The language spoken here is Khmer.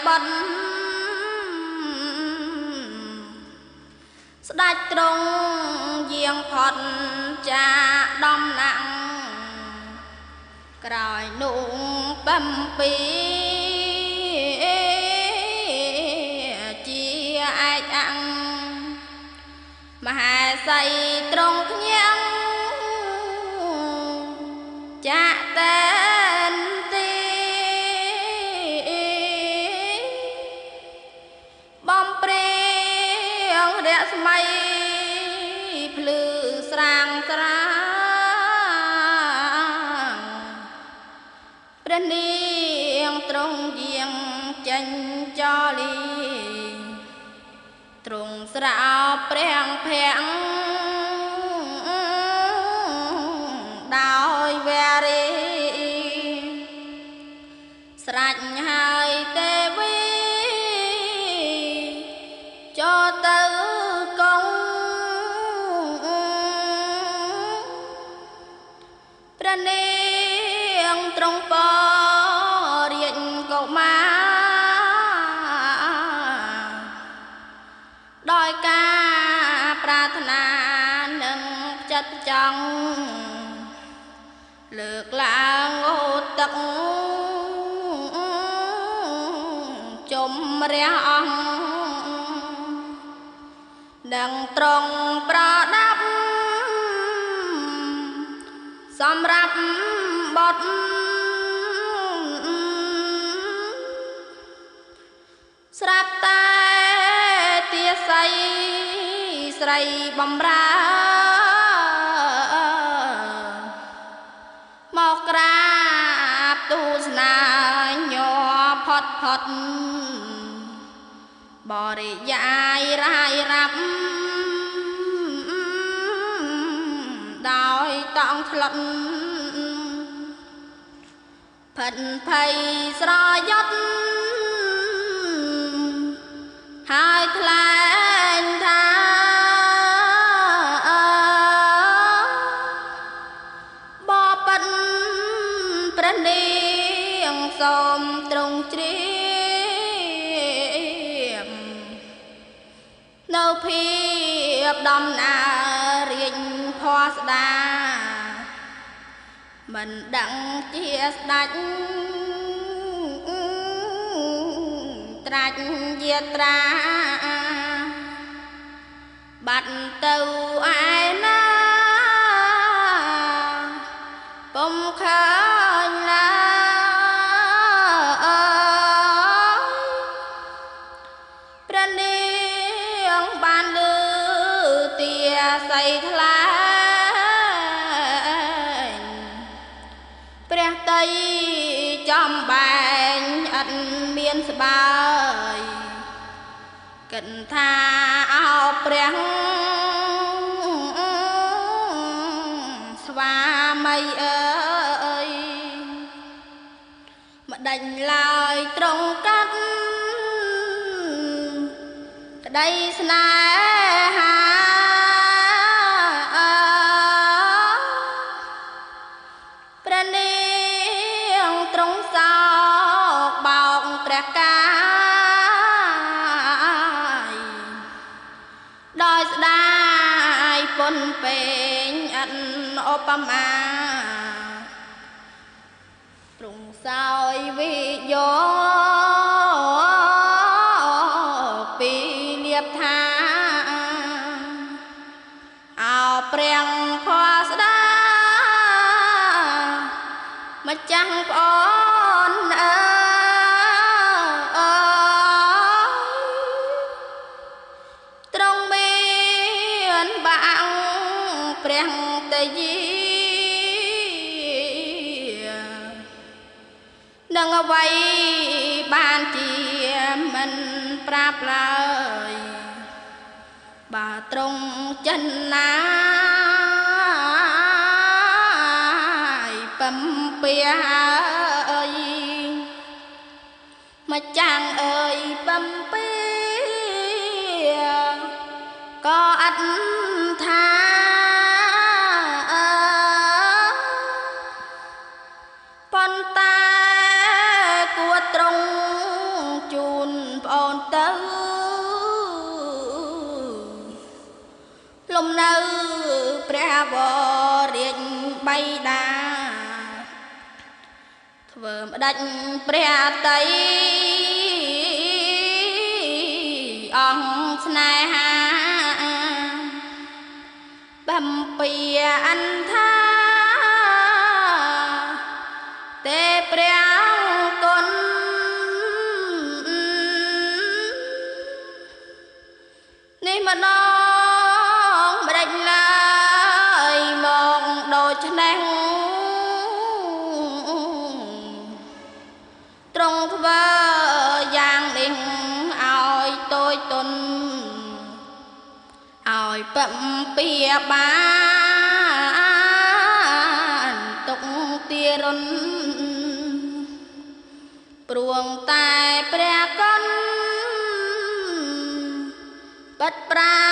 បត់ស្ដេចទ្រង់យាងផុតចាដំណាក់ក្រោយនោះ7ជាឯកអង្គមហាសីទ្រង់ភ្ញាំងចាក់តែនទីបំព្រៀងរស្មីភ្លឺស្រាងស្រាងព្រះនាងទ្រង់យាងចេញចលីទ្រង់ស្រោបព្រះភាំងដោយវរីស្រេចហើយទេវីចូលទៅគង់ព្រះនាងទ្រង់បរាជកុមារដោយការប្រាថ្នានឹងចិត្តចង់លើកឡើងអូទឹកជំរះអង្គនឹងត្រង់ប្រដាប់សម្រាប់បុត្រស្រាប់តែទាស័យស្រីបំរើមកក្រាបទូលស្នាញ័រផុតផុតបរិយាយរាយរាប់ដោយតង់ឆ្លុតផិនភ័យស្រយត់ហើយថ្លែងថាបបិទ្ធព្រះនាងសូមទ្រង់ជ្រាបនៅភាពដំណើររាជភស្តាមិនដឹងជាស្ដេចត្រាច់យាត្រាបាត់ទៅឯណាពុំឃើញឡើយព្រះនាងបានឮទាស័យថ្លែងព្រះតីចំបែងអត់មានស្បើយគិតថាអោព្រះស្វាមីអើយម្ដេចឡើយត្រង់កាត់ក្តីស្នេហាព្រះនាងទ្រង់សោកបោកព្រះកាយដោយស្ដាយពុនពេញអត់ឧបមាទ្រង់សោយវិយោពីលៀបថាអោព្រះផស្តាម្ចាស់ប្អូនអើយទ្រង់មានបាំងព្រះតយានឹងអ្វីបានជាមិនប្រាប់ឡើយបើទ្រង់ចិនណាបំពេអើយម្ចាស់អើយបំពេក៏អត់ថាប៉ុន្តែគួរត្រង់ជួ បៃតាធ្វើម្ដេចព្រះតីអង្គស្នេហាបំពីអន្ថាទេព្រះគុណនេះម្ដងម្ដេចឡើយមកដូច្នេះទ្រង់ធ្វើយ៉ាងនេះឲ្យតូចទុនឲ្យបំពីបានទុកទារុណព្រួងតែព្រះគុណបិទប្រា